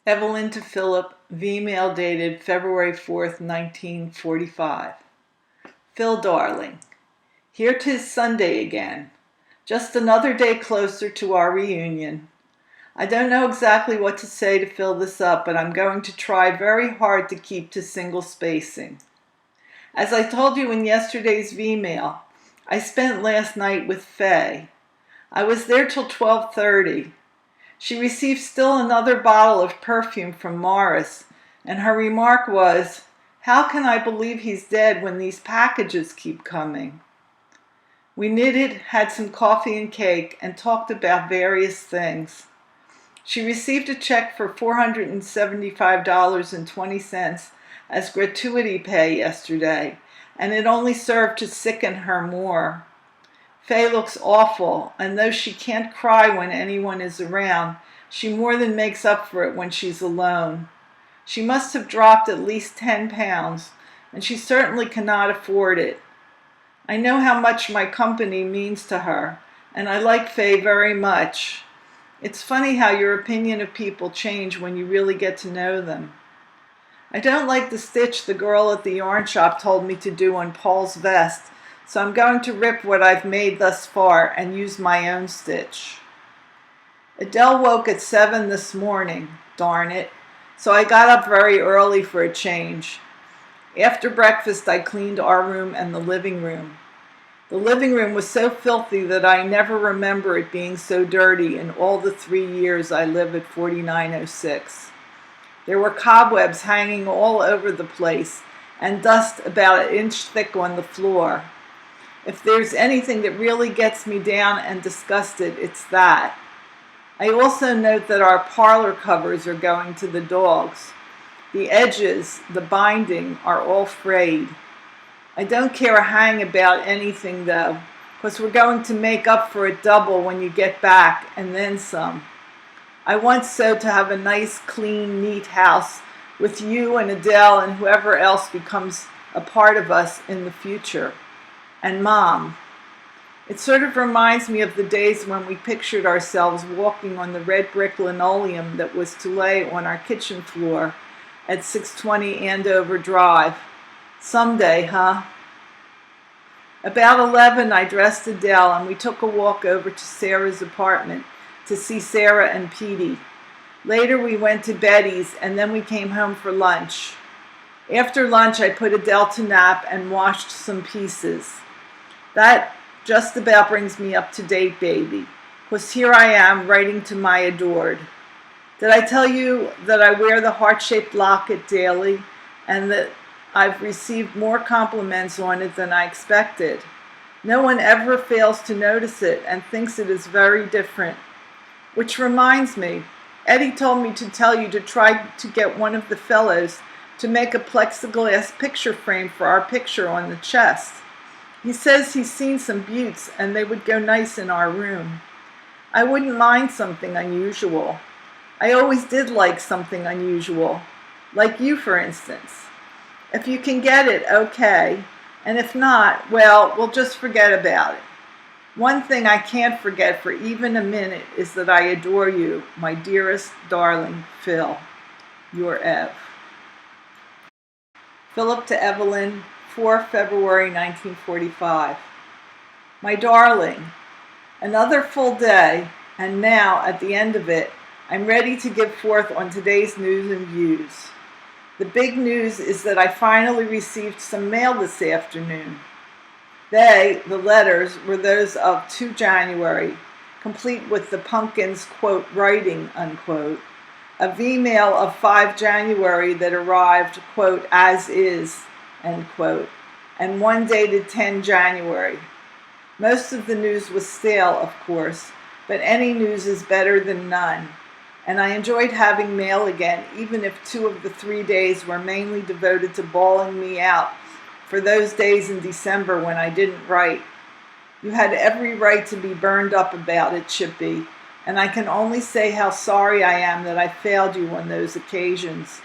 Evelyn to Philip, V-mail dated February 4th, 1945. Phil, darling, here 'tis Sunday again. Just another day closer to our reunion. I don't know exactly what to say to fill this up, but I'm going to try very hard to keep to single spacing. As I told you in yesterday's V-mail, I spent last night with Faye. I was there till 12:30. She received still another bottle of perfume from Morris, and her remark was, "How can I believe he's dead when these packages keep coming?" We knitted, had some coffee and cake, and talked about various things. She received a check for $475.20 as gratuity pay yesterday, and it only served to sicken her more. Faye looks awful, and though she can't cry when anyone is around, she more than makes up for it when she's alone. She must have dropped at least 10 pounds, and she certainly cannot afford it. I know how much my company means to her, and I like Faye very much. It's funny how your opinion of people change when you really get to know them. I don't like the stitch the girl at the yarn shop told me to do on Paul's vest, so I'm going to rip what I've made thus far and use my own stitch. Adele woke at 7 this morning, darn it, so I got up very early for a change. After breakfast, I cleaned our room and the living room. The living room was so filthy that I never remember it being so dirty in all the 3 years I live at 4906. There were cobwebs hanging all over the place and dust about an inch thick on the floor. If there's anything that really gets me down and disgusted, it's that. I also note that our parlor covers are going to the dogs. The edges, the binding, are all frayed. I don't care a hang about anything though, because we're going to make up for it double when you get back, and then some. I want so to have a nice, clean, neat house with you and Adele and whoever else becomes a part of us in the future. And Mom. It sort of reminds me of the days when we pictured ourselves walking on the red brick linoleum that was to lay on our kitchen floor at 620 Andover Drive. Someday, huh? About 11, I dressed Adele and we took a walk over to Sarah's apartment to see Sarah and Petey. Later we went to Betty's and then we came home for lunch. After lunch, I put Adele to nap and washed some pieces. That just about brings me up to date, baby, because here I am writing to my adored. Did I tell you that I wear the heart-shaped locket daily and that I've received more compliments on it than I expected? No one ever fails to notice it and thinks it is very different. Which reminds me, Eddie told me to tell you to try to get one of the fellows to make a plexiglass picture frame for our picture on the chest. He says he's seen some buttes and they would go nice in our room. I wouldn't mind something unusual. I always did like something unusual. Like you, for instance. If you can get it, okay. And if not, well, we'll just forget about it. One thing I can't forget for even a minute is that I adore you, my dearest, darling Phil. Your Ev. Philip to Evelyn, 4 February 1945. My darling, another full day, and now, at the end of it, I'm ready to give forth on today's news and views. The big news is that I finally received some mail this afternoon. The letters, were those of 2 January, complete with the pumpkin's, quote, writing, unquote, a V-mail of 5 January that arrived, quote, as is, end quote, and one dated 10 January. Most of the news was stale, of course, but any news is better than none. And I enjoyed having mail again, even if 2 of the 3 days were mainly devoted to bawling me out for those days in December when I didn't write. You had every right to be burned up about it, Chippy, and I can only say how sorry I am that I failed you on those occasions.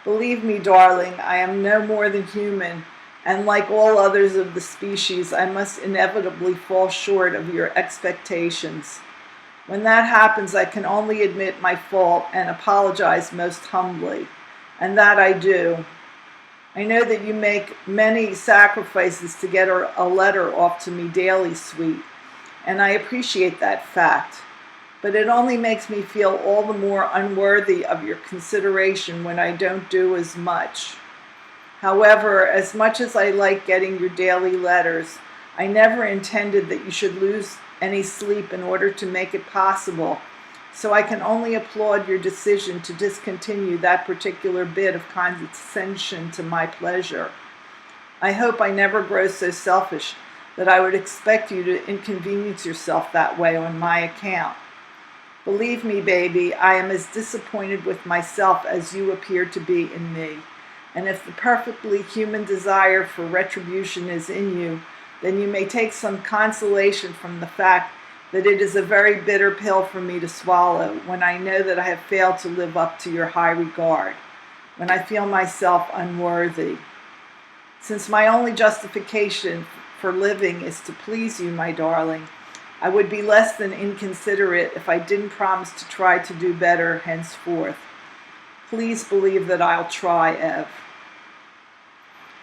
Believe me, darling, I am no more than human, and like all others of the species, I must inevitably fall short of your expectations. When that happens, I can only admit my fault and apologize most humbly. And that I do. I know that you make many sacrifices to get a letter off to me daily, sweet, and I appreciate that fact. But it only makes me feel all the more unworthy of your consideration when I don't do as much. However, as much as I like getting your daily letters, I never intended that you should lose any sleep in order to make it possible, so I can only applaud your decision to discontinue that particular bit of condescension to my pleasure. I hope I never grow so selfish that I would expect you to inconvenience yourself that way on my account. Believe me, baby, I am as disappointed with myself as you appear to be in me. And if the perfectly human desire for retribution is in you, then you may take some consolation from the fact that it is a very bitter pill for me to swallow when I know that I have failed to live up to your high regard, when I feel myself unworthy. Since my only justification for living is to please you, my darling, I would be less than inconsiderate if I didn't promise to try to do better henceforth. Please believe that I'll try, Ev.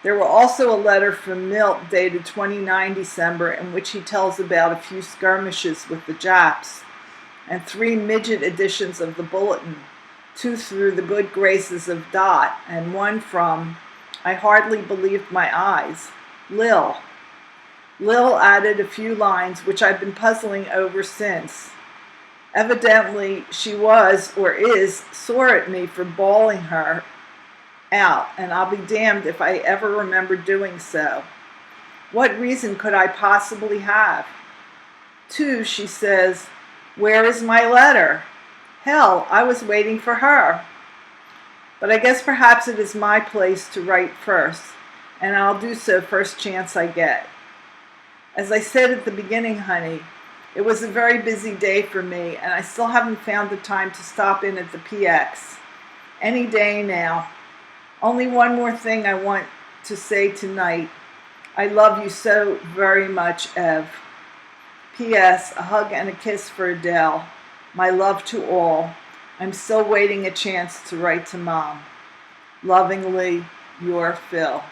There were also a letter from Milt dated 29 December in which he tells about a few skirmishes with the Japs, and 3 midget editions of the bulletin, 2 through the good graces of Dot, and 1 from, I hardly believed my eyes, Lil. Lil added a few lines which I've been puzzling over since. Evidently, she was, or is, sore at me for bawling her out, and I'll be damned if I ever remember doing so. What reason could I possibly have? 2, she says, where is my letter? Hell, I was waiting for her. But I guess perhaps it is my place to write first, and I'll do so first chance I get. As I said at the beginning, honey, it was a very busy day for me, and I still haven't found the time to stop in at the PX. Any day now. Only one more thing I want to say tonight. I love you so very much, Ev. P.S. A hug and a kiss for Adele. My love to all. I'm still waiting a chance to write to Mom. Lovingly, your Phil.